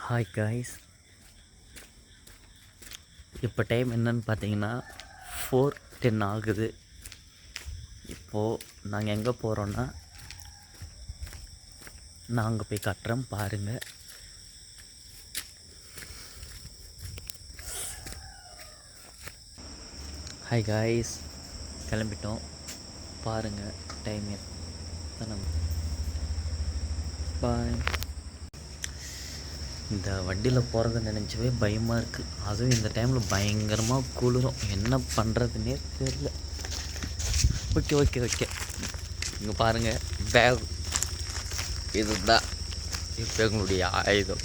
Hi guys, இப்போ time என்னன்னு பார்த்தீங்கன்னா 4:10 ஆகுது. இப்போது நாங்கள் எங்கே போகிறோன்னா, நான் அங்கே போய் கட்டுறேன் பாருங்கள். ஹாய் காய்ஸ், கிளம்பிட்டோம் பாருங்கள். டைம் எத்தனை? பாய். இந்த வண்டியில் போகிறத நினச்சவே பயமாக இருக்குது. அதுவும் இந்த டைமில் பயங்கரமாக குளிரும். என்ன பண்ணுறதுன்னே தெரியல. ஓகே இங்கே பாருங்கள், பேக் இதுதான் இப்போ எங்களுடைய ஆயுதம்.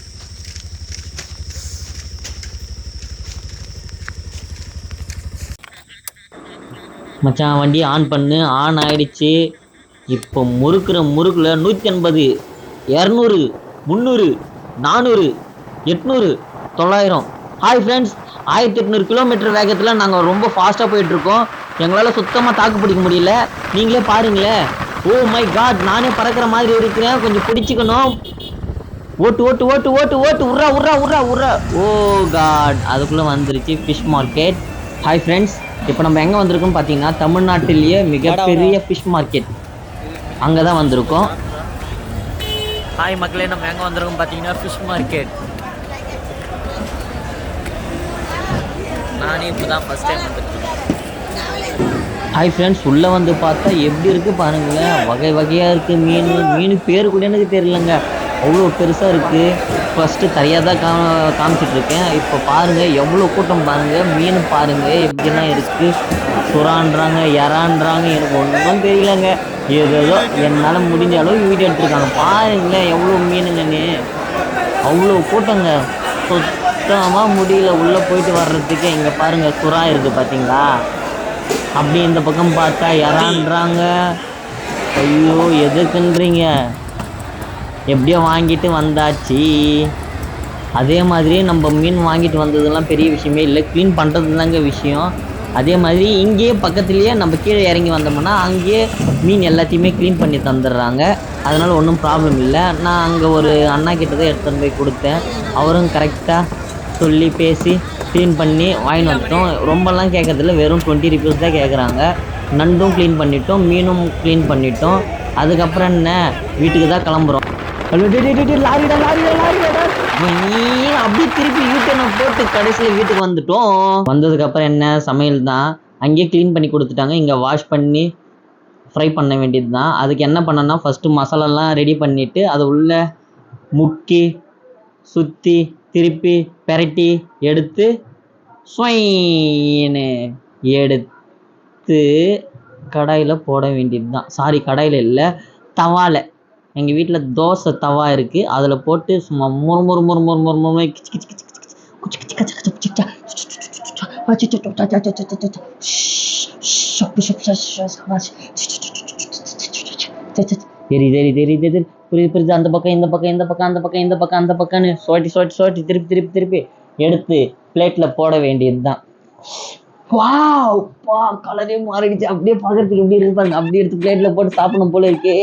மச்சான் வண்டி ஆன் பண்ணு. ஆன் ஆகிடுச்சு. இப்போ முறுக்கில் 180, 200, 300, 400, 800, 900. ஹாய் ஃப்ரெண்ட்ஸ், 1800 கிலோமீட்டர் வேகத்தில் நாங்கள் ரொம்ப ஃபாஸ்ட்டாக போயிட்டுருக்கோம். எங்களால் சுத்தமாக தாக்கு பிடிக்க முடியல. நீங்களே பாருங்களேன். ஓ மை காட், நானே பறக்கிற மாதிரி இருக்கிறேன். கொஞ்சம் பிடிச்சிக்கணும். ஓட்டு ஓட்டு ஓட்டு ஓட்டு ஓட்டு உர்றா உர்றா உர்றா உர்றா. ஓ காட், அதுக்குள்ளே வந்துருச்சு ஃபிஷ் மார்க்கெட். ஹாய் ஃப்ரெண்ட்ஸ், இப்போ நம்ம எங்கே வந்திருக்கோம்னு பார்த்தீங்கன்னா, தமிழ்நாட்டிலேயே மிகப்பெரிய ஃபிஷ் மார்க்கெட் அங்கே தான் வந்திருக்கோம். ஹாய் மக்களே, நம்ம எங்கே வந்திருக்கோம் பார்த்தீங்கன்னா ஃபிஷ் மார்க்கெட். நானே இப்போ தான் ஃபஸ்ட் டைம் வந்துருக்கேன். ஹாய் ஃப்ரெண்ட்ஸ், உள்ளே வந்து பார்த்தா எப்படி இருக்குது பாருங்களேன். வகை வகையாக இருக்குது. மீன் பேர் கூட எனக்கு தெரியலங்க, அவ்வளோ பெருசாக இருக்குது. ஃபஸ்ட்டு தரையாக தான் காமிச்சிட்ருக்கேன். இப்போ பாருங்கள் எவ்வளோ கூட்டம் பாருங்கள். மீன் பாருங்கள் எப்படிலாம் இருக்குது. சுறான்றாங்க, இறான்றாங்க, எனக்கு ஒன்றும் தெரியலங்க. ஏதோ என்னால் முடிஞ்ச அளவுக்கு வீடியோ எடுத்துருக்காங்க. பாருங்களேன் எவ்வளோ மீனுங்கன்னு. அவ்வளோ கூட்டங்க, சுத்தமாக முடியல உள்ளே போயிட்டு வர்றதுக்கு. இங்கே பாருங்கள் சுறா இருக்குது பார்த்தீங்களா. அப்படி இந்த பக்கம் பார்த்தா இறான்றாங்க. ஐயோ எதுக்குன்றீங்க. எப்படியோ வாங்கிட்டு வந்தாச்சு. அதே மாதிரி நம்ம மீன் வாங்கிட்டு வந்ததெல்லாம் பெரிய விஷயமே இல்லை, க்ளீன் பண்ணுறது தாங்க விஷயம். அதே மாதிரி இங்கேயே பக்கத்துலேயே நம்ம கீழே இறங்கி வந்தோம்னா அங்கேயே மீன் எல்லாத்தையுமே க்ளீன் பண்ணி தந்துடுறாங்க. அதனால் ஒன்றும் ப்ராப்ளம் இல்லை. நான் அங்கே ஒரு அண்ணா கிட்ட தான் எடுத்துகிட்டு போய் கொடுத்தேன். அவரும் கரெக்டாக சொல்லி பேசி க்ளீன் பண்ணி வாங்கிட்டு வந்துட்டோம். ரொம்பலாம் கேட்குறதில்ல, வெறும் 20 rupees தான் கேட்குறாங்க. நண்டும் க்ளீன் பண்ணிட்டோம், மீனும் க்ளீன் பண்ணிட்டோம். அதுக்கப்புறம் என்ன, வீட்டுக்கு தான் கிளம்புறோம். அப்படியே திருப்பி யூட்டனை போட்டு கடைசியில் வீட்டுக்கு வந்துட்டோம். வந்ததுக்கப்புறம் என்ன, சமையல் தான். அங்கேயே க்ளீன் பண்ணி கொடுத்துட்டாங்க. இங்கே வாஷ் பண்ணி ஃப்ரை பண்ண வேண்டியது தான். அதுக்கு என்ன பண்ணேன்னா, ஃபஸ்ட்டு மசாலாலாம் ரெடி பண்ணிவிட்டு அதை உள்ளே முக்கி சுற்றி திருப்பி பெரட்டி எடுத்து ஸ்வைன்னு எடுத்து கடாயில் போட வேண்டியது தான். சாரி, கடாயில் இல்லை, தவாவில். எங்கள் வீட்டில் தோசை தவா இருக்குது, அதில் போட்டு சும்மா முறு தெரியுது. புரியுது. அந்த பக்கம் இந்த பக்கம், இந்த பக்கம் அந்த பக்கம், இந்த பக்கம் அந்த பக்கம்னு சோட்டி திருப்பி எடுத்து பிளேட்டில் போட வேண்டியது தான். வாவ், கலரே மாறிடுச்சு. அப்படியே பார்க்கறதுக்கு எப்படி இருக்கு பாருங்க. அப்படியே எடுத்து பிளேட்டில் போட்டு சாப்பிடணும் போல இருக்கே.